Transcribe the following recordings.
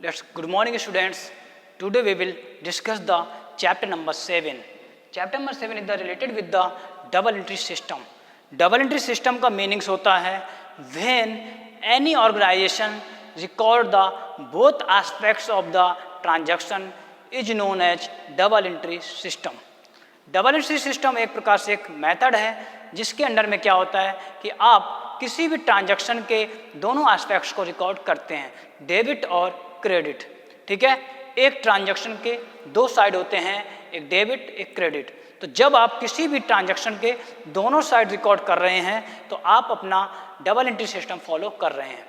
Good morning, students. Today we will discuss the chapter number 7. Chapter number 7 is related with the double entry system. Double entry system का meanings होता है when any organization record the both aspects of the transaction is known as double entry system. Double entry system एक प्रकार से एक method है जिसके under में क्या होता है कि आप किसी भी ट्रांजैक्शन के दोनों एस्पेक्ट्स को रिकॉर्ड करते हैं, डेबिट और क्रेडिट। ठीक है, एक ट्रांजैक्शन के दो साइड होते हैं, एक डेबिट एक क्रेडिट। तो जब आप किसी भी ट्रांजैक्शन के दोनों साइड रिकॉर्ड कर रहे हैं तो आप अपना डबल एंट्री सिस्टम फॉलो कर रहे हैं।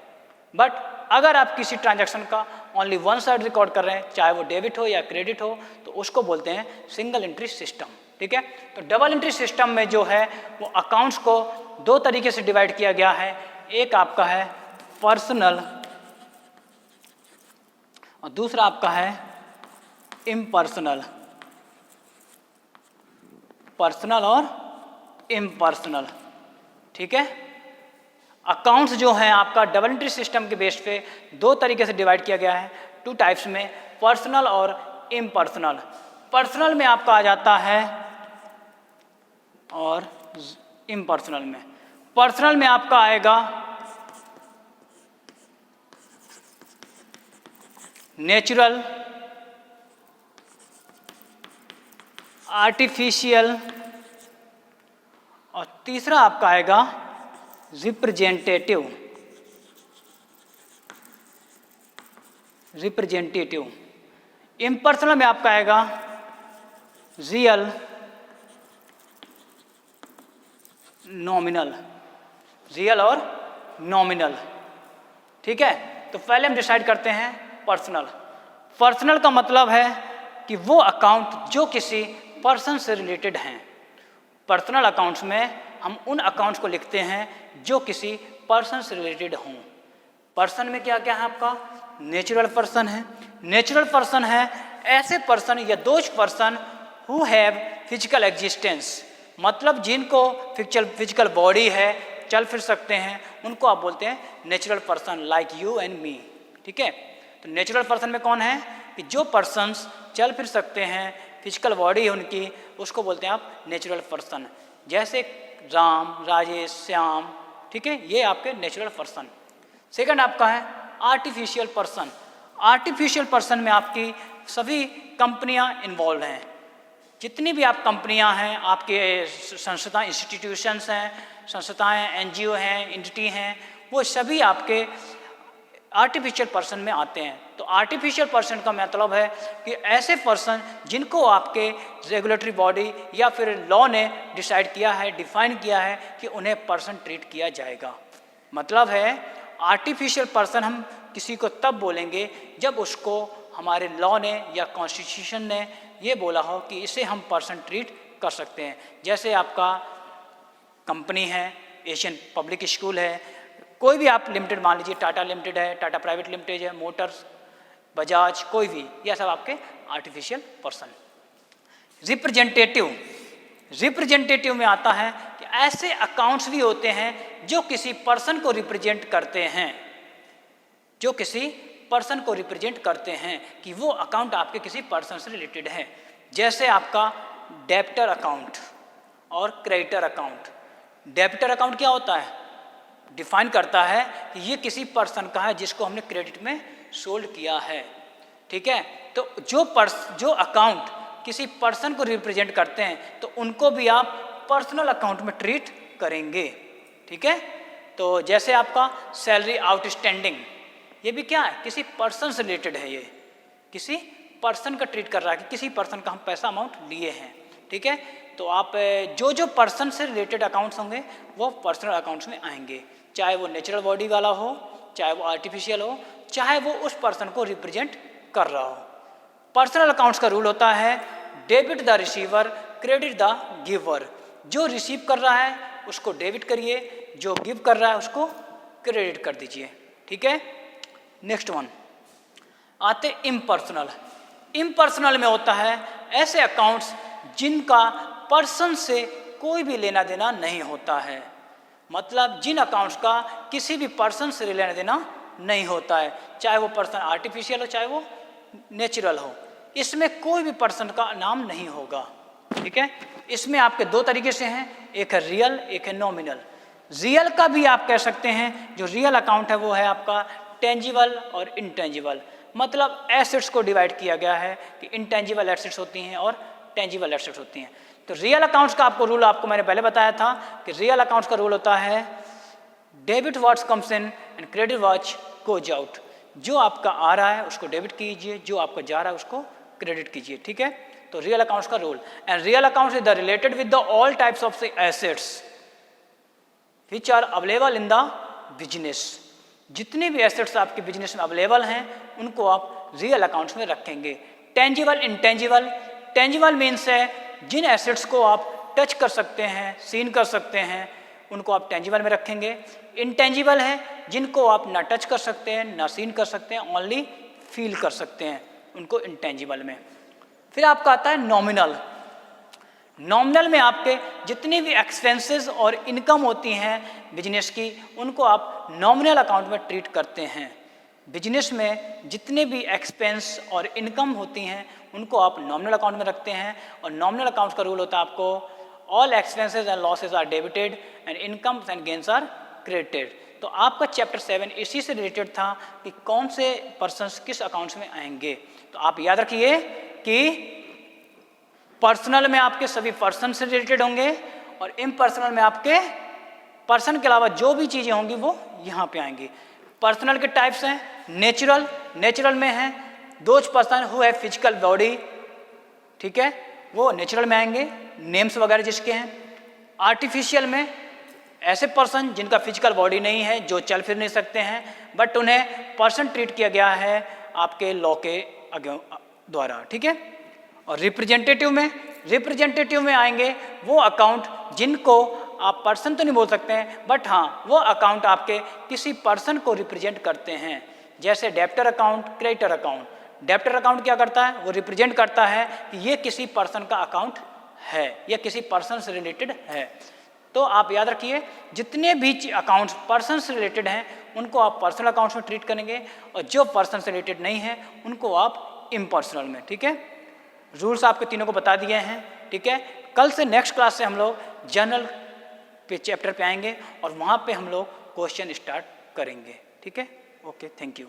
बट अगर आप किसी ट्रांजैक्शन का ओनली वन साइड रिकॉर्ड कर रहे हैं, चाहे वो डेबिट हो या क्रेडिट हो, तो उसको बोलते हैं सिंगल एंट्री सिस्टम। ठीक है, तो डबल एंट्री सिस्टम में जो है वो अकाउंट्स को दो तरीके से डिवाइड किया गया है। एक आपका है पर्सनल और दूसरा आपका है इम्पर्सनल। पर्सनल और इम्पर्सनल। ठीक है, अकाउंट्स जो है आपका डबल एंट्री सिस्टम के बेस पे दो तरीके से डिवाइड किया गया है, टू टाइप्स में, पर्सनल और इम्पर्सनल। पर्सनल में आपका आ जाता है और इम्पर्सनल में। पर्सनल में आपका आएगा नेचुरल, आर्टिफिशियल और तीसरा आपका आएगा रिप्रेजेंटेटिव। इम्पर्सनल में आपका आएगा रियल, नॉमिनल। रियल और नॉमिनल। ठीक है, तो पहले हम डिसाइड करते हैं पर्सनल। पर्सनल का मतलब है कि वो अकाउंट जो किसी पर्सन से रिलेटेड हैं। पर्सनल अकाउंट्स में हम उन अकाउंट्स को लिखते हैं जो किसी पर्सन से रिलेटेड हों। पर्सन में क्या क्या है आपका? नेचुरल पर्सन है। नेचुरल पर्सन है ऐसे पर्सन या those person who have physical existence, मतलब जिनको फिजिकल बॉडी है, चल फिर सकते हैं, उनको आप बोलते हैं natural person, like you and me. ठीक है, तो नेचुरल पर्सन में कौन है कि जो पर्सन्स चल फिर सकते हैं, फिजिकल बॉडी है उनकी, उसको बोलते हैं आप नेचुरल पर्सन। जैसे राम, राजेश, श्याम। ठीक है, ये आपके नेचुरल पर्सन। सेकंड आपका है आर्टिफिशियल पर्सन। आर्टिफिशियल पर्सन में आपकी सभी कंपनियां इन्वॉल्व हैं। जितनी भी आप कंपनियां हैं, आपके संस्थाएं, इंस्टीट्यूशंस हैं, संस्थाएं, एनजीओ हैं, एंटिटी हैं, वो सभी आपके आर्टिफिशियल पर्सन में आते हैं। तो आर्टिफिशियल पर्सन का मतलब है कि ऐसे पर्सन जिनको आपके रेगुलेटरी बॉडी या फिर लॉ ने डिसाइड किया है, डिफाइन किया है कि उन्हें पर्सन ट्रीट किया जाएगा। मतलब है आर्टिफिशियल पर्सन हम किसी को तब बोलेंगे जब उसको हमारे लॉ ने या कॉन्स्टिट्यूशन ने ये बोला हो कि इसे हम पर्सन ट्रीट कर सकते हैं। जैसे आपका कंपनी है, एशियन पब्लिक स्कूल है, कोई भी आप लिमिटेड मान लीजिए, टाटा लिमिटेड है, टाटा प्राइवेट लिमिटेड है, मोटर्स, बजाज, कोई भी, यह सब आपके आर्टिफिशियल पर्सन। रिप्रेजेंटेटिव में आता है कि ऐसे अकाउंट्स भी होते हैं जो किसी पर्सन को रिप्रेजेंट करते हैं, जो किसी पर्सन को रिप्रेजेंट करते हैं कि वो अकाउंट आपके किसी पर्सन से रिलेटेड है। जैसे आपका डेबिटर अकाउंट और क्रेडिटर अकाउंट। डेबिटर अकाउंट क्या होता है? डिफाइन करता है कि ये किसी पर्सन का है जिसको हमने क्रेडिट में सोल्ड किया है। ठीक है, तो जो अकाउंट किसी पर्सन को रिप्रेजेंट करते हैं तो उनको भी आप पर्सनल अकाउंट में ट्रीट करेंगे। ठीक है, तो जैसे आपका सैलरी आउटस्टैंडिंग, ये भी क्या है? किसी पर्सन से रिलेटेड है, ये किसी पर्सन का ट्रीट कर रहा है कि किसी पर्सन का हम पैसा अमाउंट लिए हैं। ठीक है, तो आप जो पर्सन से रिलेटेड अकाउंट्स होंगे वो पर्सनल अकाउंट्स में आएंगे, चाहे वो नेचुरल बॉडी वाला हो, चाहे वो आर्टिफिशियल हो, चाहे वो उस पर्सन को रिप्रेजेंट कर रहा हो। पर्सनल अकाउंट्स का रूल होता है debit the receiver, credit the giver. जो रिसीव कर रहा है उसको डेबिट करिए, जो गिव कर रहा है उसको क्रेडिट कर दीजिए। ठीक है, नेक्स्ट वन आते इम्पर्सनल। इम्पर्सनल में होता है ऐसे अकाउंट्स जिनका पर्सन से कोई भी लेना देना नहीं होता है। मतलब जिन अकाउंट्स का किसी भी पर्सन से लेना देना नहीं होता है, चाहे वो पर्सन आर्टिफिशियल हो चाहे वो नेचुरल हो, इसमें कोई भी पर्सन का नाम नहीं होगा। ठीक है, इसमें आपके दो तरीके से हैं, एक है रियल एक है नॉमिनल। रियल का भी आप कह सकते हैं, जो रियल अकाउंट है वो है आपका टेंजिबल और इनटेंजिबल, मतलब एसेट्स को डिवाइड किया गया है कि इनटेंजिबल एसेट्स होती हैं और टेंजिबल एसेट्स होती हैं। तो रियल अकाउंट्स का आपको रूल आपको मैंने पहले बताया था कि रियल अकाउंट्स का रूल होता है debit what's comes in and credit what's goes out. जो आपका आ रहा है उसको डेबिट कीजिए, जो आपका जा रहा है उसको क्रेडिट कीजिए। ठीक है, तो रियल अकाउंट्स का rule, and real accounts is the related with the all types of the assets which are available in the business. जितने भी एसेट्स आपके बिजनेस में अवेलेबल हैं उनको आप रियल अकाउंट्स में रखेंगे। टेंजिबल इंटेंजिबल, टेंजिबल मीन्स है जिन एसेट्स को आप टच कर सकते हैं, सीन कर सकते हैं, उनको आप टेंजिबल में रखेंगे। इंटेंजिबल है जिनको आप ना टच कर सकते हैं ना सीन कर सकते हैं, ओनली फील कर सकते हैं, उनको इंटेंजिबल में। फिर आपका आता है नॉमिनल। नॉमिनल में आपके जितनी भी एक्सपेंसेस और इनकम होती हैं बिजनेस की, उनको आप नॉमिनल अकाउंट में ट्रीट करते हैं। बिजनेस में जितने भी एक्सपेंस और इनकम होती हैं उनको आप नॉमिनल अकाउंट में रखते हैं, और नॉमिनल अकाउंट का रूल होता है आपको all expenses and losses are debited and incomes and gains are credited. तो आपका चैप्टर 7 इसी से रिलेटेड था कि कौन से पर्सन्स किस अकाउंट्स में आएंगे। तो आप याद रखिए कि पर्सनल में आपके सभी पर्सन से रिलेटेड होंगे और इम्पर्सनल में आपके पर्सन के अलावा जो भी चीज़ें होंगी वो यहाँ पे आएंगी। पर्सनल के टाइप्स हैं नेचुरल, नेचुरल में हैं दोज पर्सन हु है फिजिकल बॉडी, ठीक है, वो नेचुरल में आएंगे, नेम्स वगैरह जिसके हैं। आर्टिफिशियल में ऐसे पर्सन जिनका फिजिकल बॉडी नहीं है, जो चल फिर नहीं सकते हैं, बट उन्हें पर्सन ट्रीट किया गया है आपके लॉ के द्वारा। ठीक है, और रिप्रेजेंटेटिव में आएंगे वो अकाउंट जिनको आप पर्सन तो नहीं बोल सकते हैं, बट हाँ वो अकाउंट आपके किसी पर्सन को रिप्रेजेंट करते हैं, जैसे debtor account, creditor account. Debtor account क्या करता है, वो रिप्रेजेंट करता है कि ये किसी पर्सन का अकाउंट है, या किसी पर्सन से रिलेटेड है। तो आप याद रखिए जितने भी अकाउंट्स पर्सन से रिलेटेड हैं उनको आप पर्सनल अकाउंट्स में ट्रीट करेंगे, और जो पर्सन से रिलेटेड नहीं है उनको आप इम्पर्सनल में। ठीक है, रूल्स आपके तीनों को बता दिए हैं। ठीक है, कल से नेक्स्ट क्लास से हम लोग जर्नल पे चैप्टर पे आएंगे और वहाँ पे हम लोग क्वेश्चन स्टार्ट करेंगे। ठीक है, ओके, थैंक यू।